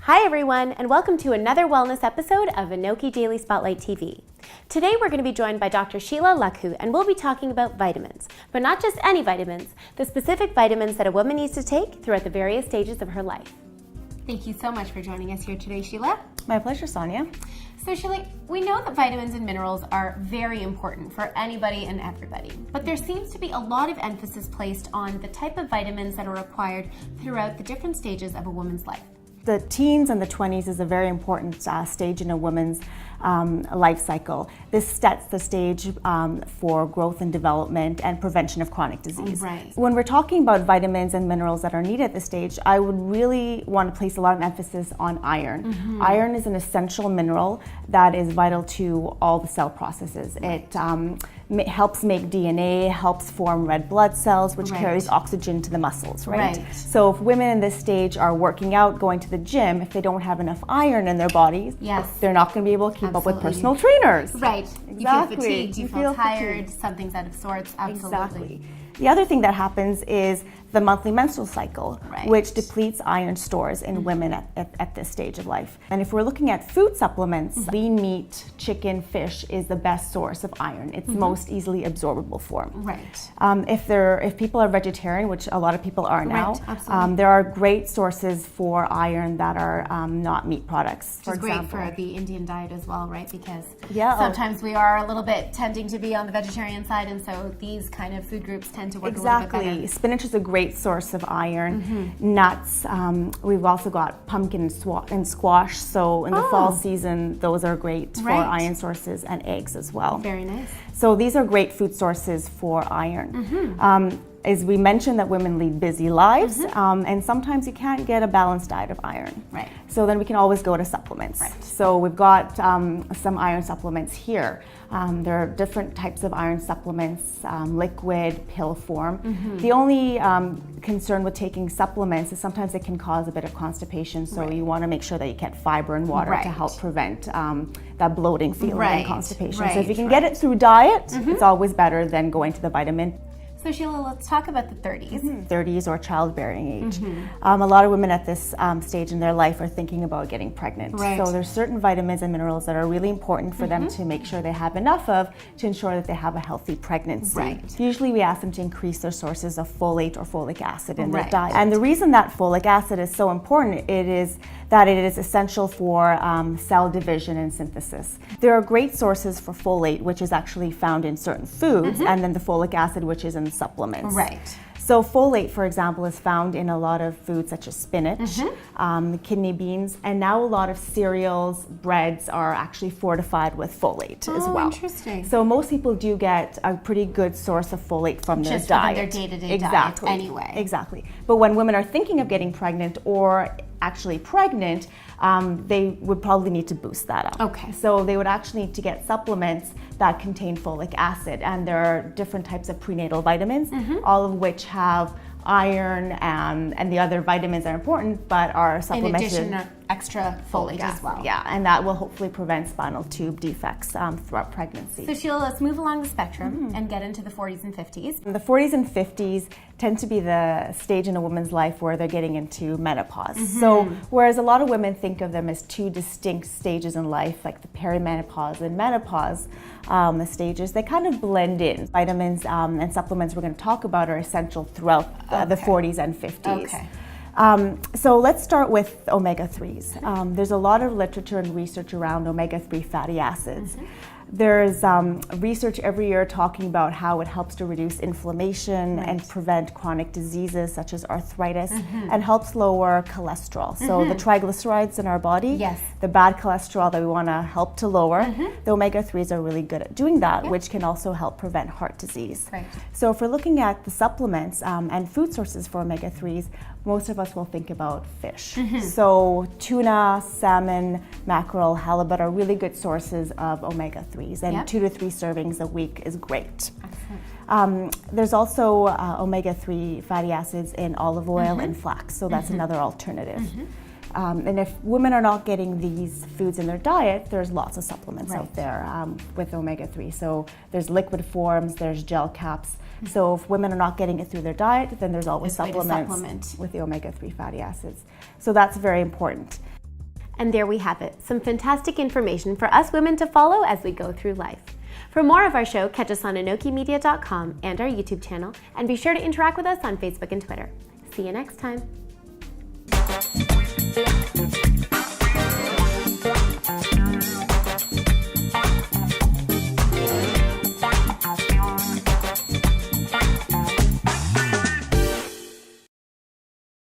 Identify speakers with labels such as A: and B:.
A: Hi everyone, and welcome to another wellness episode of ANOKHI Daily Spotlight TV. Today we're going to be joined by Dr. Sheila Lakhoo, and we'll be talking about vitamins, but not just any vitamins, the specific vitamins that a woman needs to take throughout the various stages of her life. Thank you so much for joining us here today, Sheila.
B: My pleasure, Sonia.
A: So Sheila, we know that vitamins and minerals are very important for anybody and everybody, but there seems to be a lot of emphasis placed on the type of vitamins that are required throughout the different stages of a woman's life.
B: The teens and the 20s is a very important stage in a woman's life cycle. This sets the stage for growth and development and prevention of chronic disease.
A: Right.
B: When we're talking about vitamins and minerals that are needed at this stage, I would really want to place a lot of emphasis on iron. Mm-hmm. Iron is an essential mineral that is vital to all the cell processes. It helps make DNA, helps form red blood cells, which carries oxygen to the muscles, right? So if women in this stage are working out, going to the gym, if they don't have enough iron in their bodies, they're not going to be able to keep up with personal trainers.
A: Right.
B: Exactly.
A: You feel fatigued, you feel tired, something's out of sorts. Absolutely.
B: Exactly. The other thing that happens is the monthly menstrual cycle, which depletes iron stores in women at this stage of life. And if we're looking at food supplements, lean meat, chicken, fish is the best source of iron. It's most easily absorbable form.
A: Right.
B: If people are vegetarian, which a lot of people are now, there are great sources for iron that are not meat products.
A: Which is great for the Indian diet as well, right? Because sometimes we are a little bit tending to be on the vegetarian side, and so these kind of food groups tend to work a little bit better.
B: Spinach is a great source of iron. Nuts. We've also got pumpkin and squash. So in the fall season, those are great for iron sources, and eggs as well.
A: Very nice.
B: So these are great food sources for iron. As we mentioned, that women lead busy lives, and sometimes you can't get a balanced diet of iron.
A: Right.
B: So then we can always go to supplements. So we've got some iron supplements here. There are different types of iron supplements, liquid, pill form. The only concern with taking supplements is sometimes it can cause a bit of constipation, so you want to make sure that you get fiber and water to help prevent that bloating feeling and constipation. So if you can get it through diet, it's always better than going to the vitamin.
A: So Sheila, let's talk about the 30s.
B: 30s or childbearing age. A lot of women at this stage in their life are thinking about getting pregnant. So there's certain vitamins and minerals that are really important for them to make sure they have enough of to ensure that they have a healthy pregnancy. Usually we ask them to increase their sources of folate or folic acid in their diet. And the reason that folic acid is so important, it is essential for cell division and synthesis. There are great sources for folate, which is actually found in certain foods, and then the folic acid, which is in supplements. So folate, for example, is found in a lot of foods such as spinach, kidney beans, and now a lot of cereals, breads are actually fortified with folate as well.
A: Interesting.
B: So most people do get a pretty good source of folate from their diet.
A: Just their day-to-day diet anyway.
B: Exactly. But when women are thinking of getting pregnant or actually pregnant, they would probably need to boost that up. So they would actually need to get supplements that contain folic acid, and there are different types of prenatal vitamins, all of which have iron and the other vitamins are important, but are supplemented.
A: In addition, extra folate as well.
B: Yeah, and that will hopefully prevent spinal tube defects throughout pregnancy.
A: So Sheila, let's move along the spectrum and get into the 40s and 50s.
B: The 40s and 50s tend to be the stage in a woman's life where they're getting into menopause. So whereas a lot of women think of them as two distinct stages in life, like the perimenopause and menopause the stages, they kind of blend in. Vitamins and supplements we're going to talk about are essential throughout the 40s and 50s. So let's start with omega-3s. There's a lot of literature and research around omega-3 fatty acids. There's research every year talking about how it helps to reduce inflammation and prevent chronic diseases such as arthritis, and helps lower cholesterol. So the triglycerides in our body, the bad cholesterol that we want to help to lower, the omega-3s are really good at doing that, which can also help prevent heart disease. So if we're looking at the supplements and food sources for omega-3s, most of us will think about fish. So tuna, salmon, mackerel, halibut are really good sources of omega-3s, and 2 to 3 servings a week is great. There's also omega-3 fatty acids in olive oil and flax, so that's another alternative. And if women are not getting these foods in their diet, there's lots of supplements out there with omega-3. So there's liquid forms, there's gel caps. So if women are not getting it through their diet, then there's always supplements with the omega-3 fatty acids. So that's very important.
A: And there we have it, some fantastic information for us women to follow as we go through life. For more of our show, catch us on ANOKHImedia.com and our YouTube channel, and be sure to interact with us on Facebook and Twitter. See you next time.